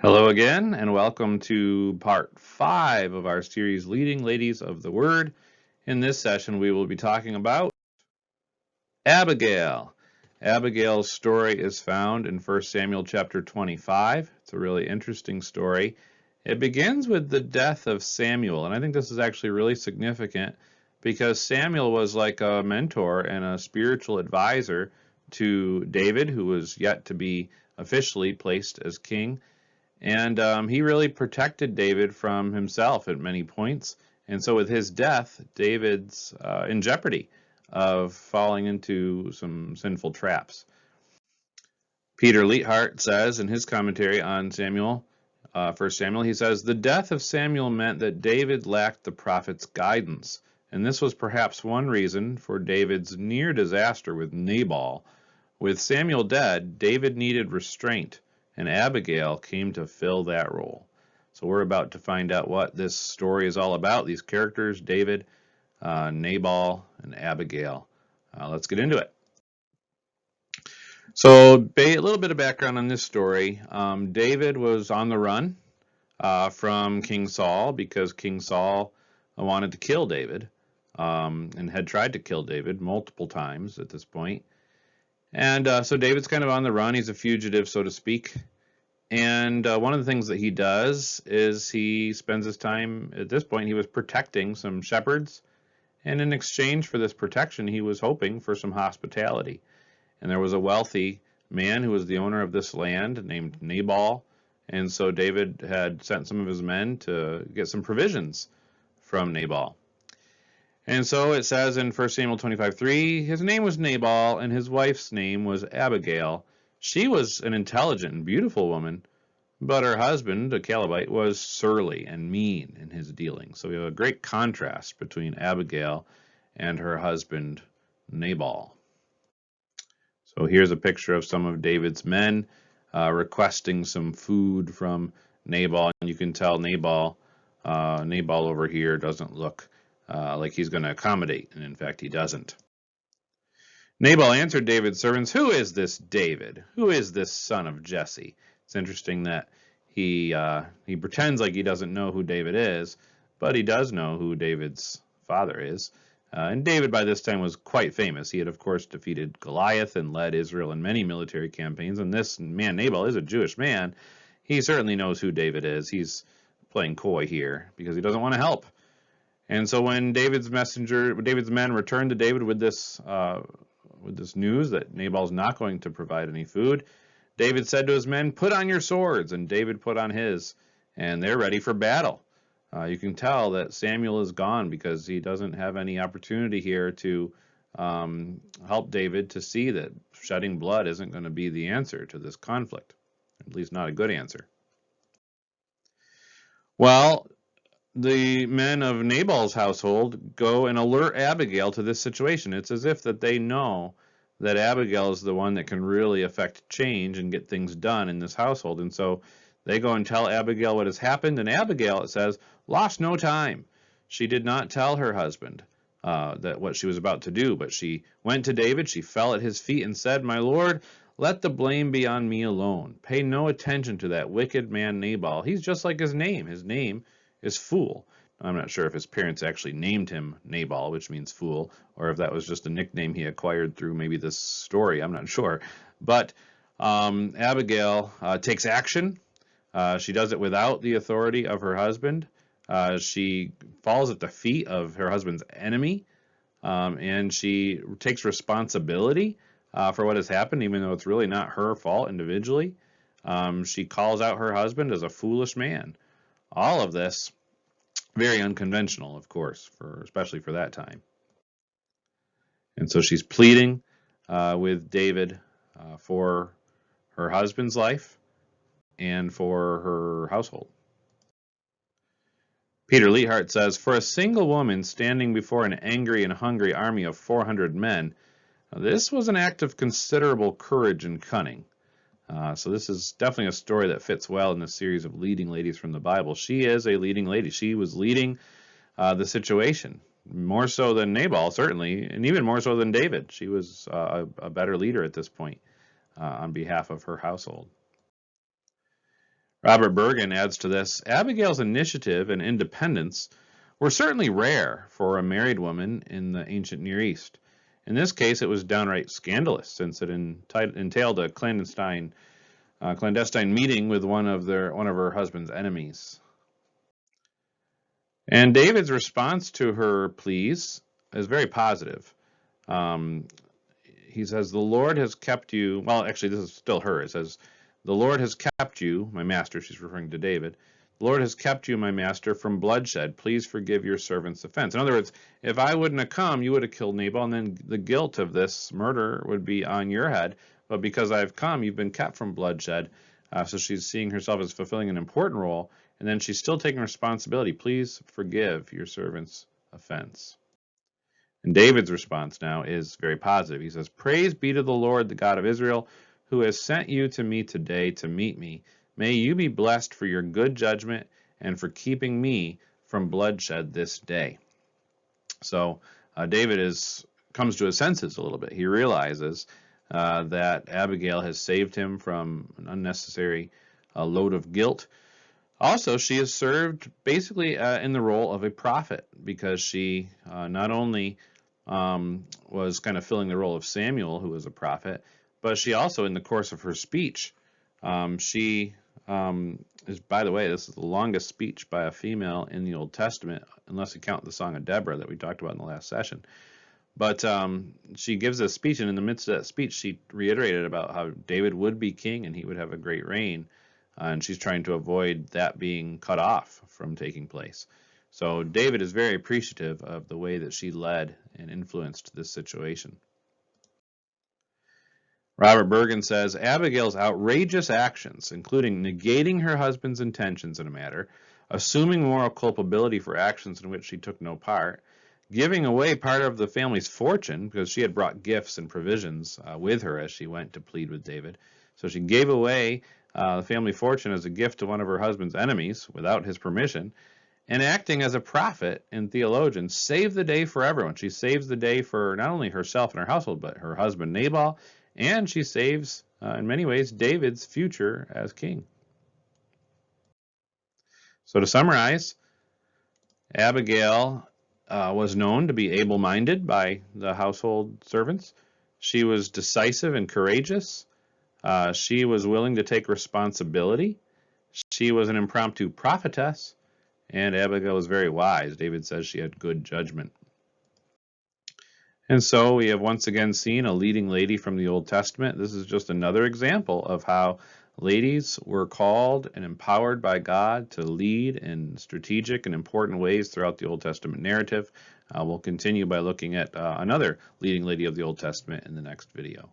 Hello again, and welcome to part 5 of our series, Leading Ladies of the Word. In this session, we will be talking about Abigail. Abigail's story is found in 1 Samuel chapter 25. It's a really interesting story. It begins with the death of Samuel, and I think this is actually really significant because Samuel was like a mentor and a spiritual advisor to David, who was yet to be officially placed as king. And he really protected David from himself at many points. And so with his death, David's in jeopardy of falling into some sinful traps. Peter Leithart says in his commentary on Samuel, 1 Samuel, he says, the death of Samuel meant that David lacked the prophet's guidance. And this was perhaps one reason for David's near disaster with Nabal. With Samuel dead, David needed restraint, and Abigail came to fill that role. So we're about to find out what this story is all about, these characters, David, Nabal, and Abigail. Let's get into it. So a little bit of background on this story. David was on the run from King Saul because King Saul wanted to kill David and had tried to kill David multiple times at this point. And so David's kind of on the run. He's a fugitive, so to speak. And one of the things that he does is he spends his time, at this point, he was protecting some shepherds. And in exchange for this protection, he was hoping for some hospitality. And there was a wealthy man who was the owner of this land named Nabal. And so David had sent some of his men to get some provisions from Nabal. And so it says in 1 Samuel 25:3, his name was Nabal, and his wife's name was Abigail. She was an intelligent and beautiful woman, but her husband, a Calebite, was surly and mean in his dealings. So we have a great contrast between Abigail and her husband, Nabal. So here's a picture of some of David's men requesting some food from Nabal. And you can tell Nabal over here doesn't look like he's going to accommodate, and in fact he doesn't. Nabal answered David's servants, who is this David? Who is this son of Jesse? It's interesting that he pretends like he doesn't know who David is, but he does know who David's father is. And David by this time was quite famous. He had, of course, defeated Goliath and led Israel in many military campaigns. And this man, Nabal, is a Jewish man. He certainly knows who David is. He's playing coy here because he doesn't want to help. And so when David's men returned to David with this news that Nabal's not going to provide any food, David said to his men, put on your swords, and David put on his, and they're ready for battle. You can tell that Samuel is gone because he doesn't have any opportunity here to help David to see that shedding blood isn't going to be the answer to this conflict, at least not a good answer. Well, the men of Nabal's household go and alert Abigail to this situation. It's as if that they know that Abigail is the one that can really affect change and get things done in this household. And so they go and tell Abigail what has happened. And Abigail, it says, lost no time. She did not tell her husband that what she was about to do, but she went to David, she fell at his feet and said, my lord, let the blame be on me alone. Pay no attention to that wicked man Nabal. He's just like his name. His name is fool. I'm not sure if his parents actually named him Nabal, which means fool, or if that was just a nickname he acquired through maybe this story. I'm not sure. But Abigail takes action. She does it without the authority of her husband. She falls at the feet of her husband's enemy, and she takes responsibility for what has happened, even though it's really not her fault individually. She calls out her husband as a foolish man. All of this very unconventional, of course, especially for that time. And so she's pleading with David for her husband's life and for her household. Peter Leithart says, for a single woman standing before an angry and hungry army of 400 men, this was an act of considerable courage and cunning. So this is definitely a story that fits well in the series of leading ladies from the Bible. She is a leading lady. She was leading the situation, more so than Nabal, certainly, and even more so than David. She was a better leader at this point on behalf of her household. Robert Bergen adds to this, Abigail's initiative and independence were certainly rare for a married woman in the ancient Near East. In this case, it was downright scandalous, since it entailed a clandestine meeting with one of her husband's enemies. And David's response to her pleas is very positive. He says, the Lord has kept you, well, actually, this is still her. It says, the Lord has kept you, my master, she's referring to David. The Lord has kept you, my master, from bloodshed. Please forgive your servant's offense. In other words, if I wouldn't have come, you would have killed Nabal, and then the guilt of this murder would be on your head. But because I've come, you've been kept from bloodshed. So she's seeing herself as fulfilling an important role, and then she's still taking responsibility. Please forgive your servant's offense. And David's response now is very positive. He says, praise be to the Lord, the God of Israel, who has sent you to me today to meet me. May you be blessed for your good judgment and for keeping me from bloodshed this day. So David comes to his senses a little bit. He realizes that Abigail has saved him from an unnecessary load of guilt. Also, she has served basically in the role of a prophet, because she not only was kind of filling the role of Samuel, who was a prophet, but she also, in the course of her speech, she is, by the way, this is the longest speech by a female in the Old Testament, unless you count the Song of Deborah that we talked about in the last session. But she gives a speech, and in the midst of that speech, she reiterated about how David would be king and he would have a great reign. And she's trying to avoid that being cut off from taking place. So David is very appreciative of the way that she led and influenced this situation. Robert Bergen says, Abigail's outrageous actions, including negating her husband's intentions in a matter, assuming moral culpability for actions in which she took no part, giving away part of the family's fortune, because she had brought gifts and provisions with her as she went to plead with David. So she gave away the family fortune as a gift to one of her husband's enemies without his permission, and acting as a prophet and theologian, saved the day for everyone. She saves the day for not only herself and her household, but her husband Nabal, and she saves, in many ways, David's future as king. So to summarize, Abigail was known to be able-minded by the household servants. She was decisive and courageous. She was willing to take responsibility. She was an impromptu prophetess, and Abigail was very wise. David says she had good judgment. And so we have once again seen a leading lady from the Old Testament. This is just another example of how ladies were called and empowered by God to lead in strategic and important ways throughout the Old Testament narrative. We'll continue by looking at another leading lady of the Old Testament in the next video.